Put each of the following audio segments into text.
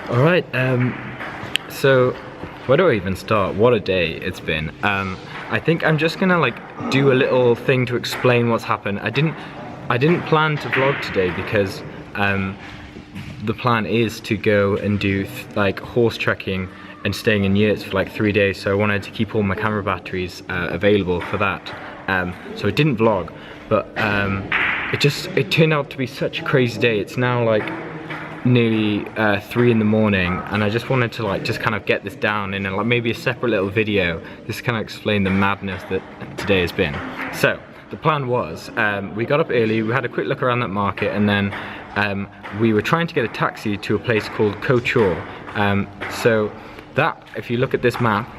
Alright, so where do I even start? What a day it's been. I think I'm just gonna like do a little thing to explain what's happened. I didn't plan to vlog today because the plan is to go and do like horse trekking and staying in yurts for like 3 days, so I wanted to keep all my camera batteries available for that. So I didn't vlog, but it turned out to be such a crazy day. It's now like nearly 3 in the morning, and I just wanted to like just kind of get this down in like maybe a separate little video just to kind of explain the madness that today has been. So the plan was, we got up early, we had a quick look around that market, and then we were trying to get a taxi to a place called Kochor. So that, if you look at this map,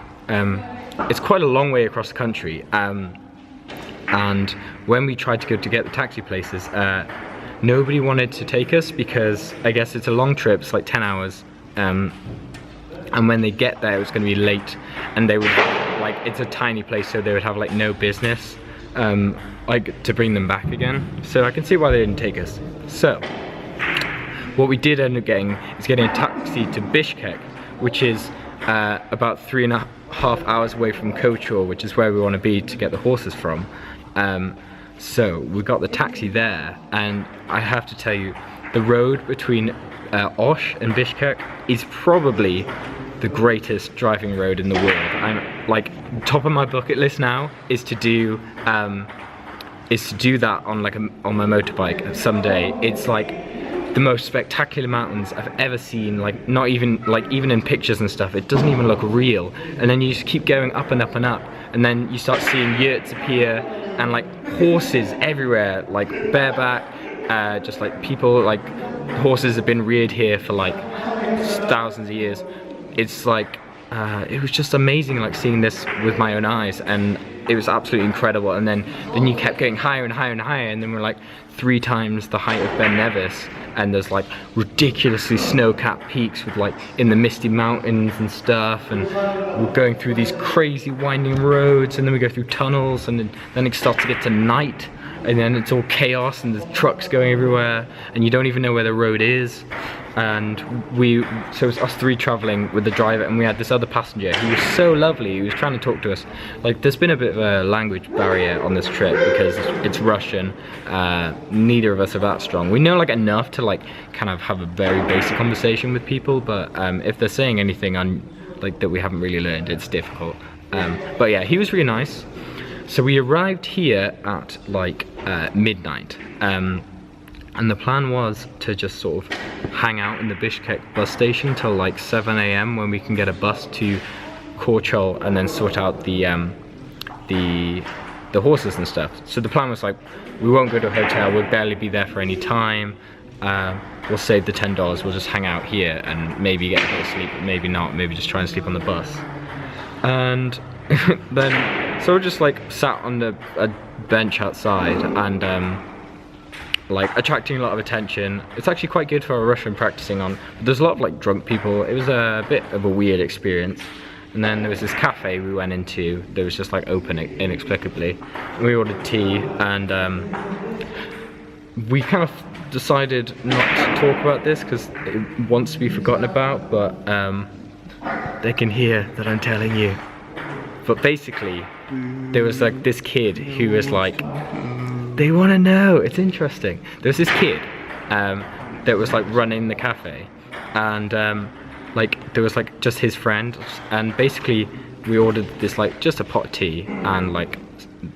it's quite a long way across the country, and when we tried to go to get the taxi places, nobody wanted to take us because I guess it's a long trip, it's like 10 hours, and when they get there it was going to be late, and they would have, like, it's a tiny place, so they would have like no business like to bring them back again. So I can see why they didn't take us. So what we did end up getting is getting a taxi to Bishkek, which is about 3.5 hours away from Kochor, which is where we want to be to get the horses from. So we got the taxi there, and I have to tell you, the road between Osh and Bishkek is probably the greatest driving road in the world. I'm like, top of my bucket list now is to do that on like on my motorbike someday. It's like the most spectacular mountains I've ever seen, like not even like even in pictures and stuff, it doesn't even look real. And then you just keep going up and up and up, and then you start seeing yurts appear and like horses everywhere, like bareback, just like people, like horses have been reared here for like thousands of years. It's like it was just amazing, like seeing this with my own eyes, and it was absolutely incredible. And then you kept getting higher and higher and higher, and then we're like 3 times the height of Ben Nevis, and there's like ridiculously snow-capped peaks with like in the misty mountains and stuff, and we're going through these crazy winding roads, and then we go through tunnels, and then it starts to get to night, and then it's all chaos and there's trucks going everywhere and you don't even know where the road is. And so it was us 3 traveling with the driver, and we had this other passenger who was so lovely. He was trying to talk to us. Like, there's been a bit of a language barrier on this trip because it's Russian. Neither of us are that strong. We know like enough to like kind of have a very basic conversation with people, but if they're saying anything on like that we haven't really learned, it's difficult. But yeah, he was really nice. So we arrived here at like midnight. And the plan was to just sort of hang out in the Bishkek bus station till like 7 AM when we can get a bus to Kochor and then sort out the horses and stuff. So the plan was like, we won't go to a hotel, we'll barely be there for any time. We'll save the $10, we'll just hang out here and maybe get a bit of sleep, maybe not, maybe just try and sleep on the bus. And then, so we just like sat on a bench outside and like attracting a lot of attention. It's actually quite good for a Russian practicing on, but there's a lot of like drunk people. It was a bit of a weird experience. And then there was this cafe we went into that was just like open inexplicably. And we ordered tea, and we kind of decided not to talk about this because it wants to be forgotten about, but they can hear that I'm telling you. But basically, there was like this kid who was like, they want to know, it's interesting. There was this kid that was like running the cafe, and like there was like just his friend, and basically we ordered this like just a pot of tea, and like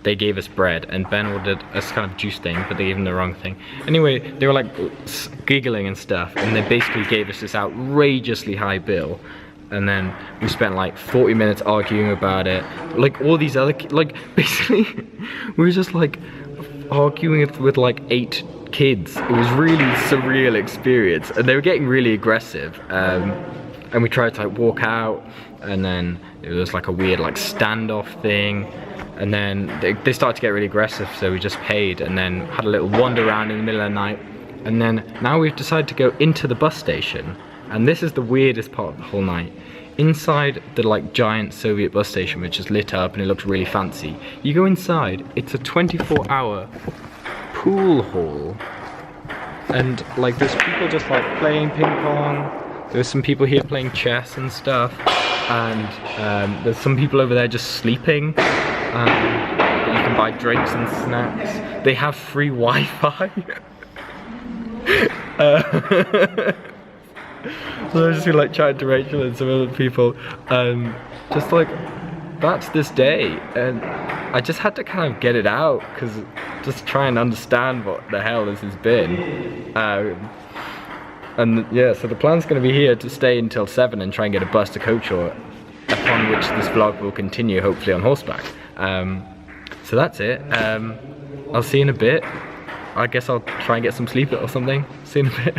they gave us bread, and Ben ordered a kind of juice thing, but they gave him the wrong thing. Anyway, they were like giggling and stuff, and they basically gave us this outrageously high bill. And then we spent like 40 minutes arguing about it. Like all these other, like basically we were just like arguing with like 8 kids. It was really surreal experience, and they were getting really aggressive. And we tried to like walk out, and then it was like a weird like standoff thing. And then they started to get really aggressive, so we just paid and then had a little wander around in the middle of the night. And then now we've decided to go into the bus station. And this is the weirdest part of the whole night. Inside the like giant Soviet bus station, which is lit up and it looks really fancy, you go inside, it's a 24-hour pool hall. And like there's people just like playing ping pong, There's some people here playing chess and stuff, and there's some people over there just sleeping. But you can buy drinks and snacks. They have free Wi-Fi. So I just feel like chatting to Rachel and some other people, just like, that's this day, and I just had to kind of get it out, because just try and understand what the hell this has been. And yeah, so the plan's going to be here to stay until 7 and try and get a bus to Kochor, upon which this vlog will continue, hopefully on horseback. So that's it. I'll see you in a bit. I guess I'll try and get some sleep or something. See you in a bit.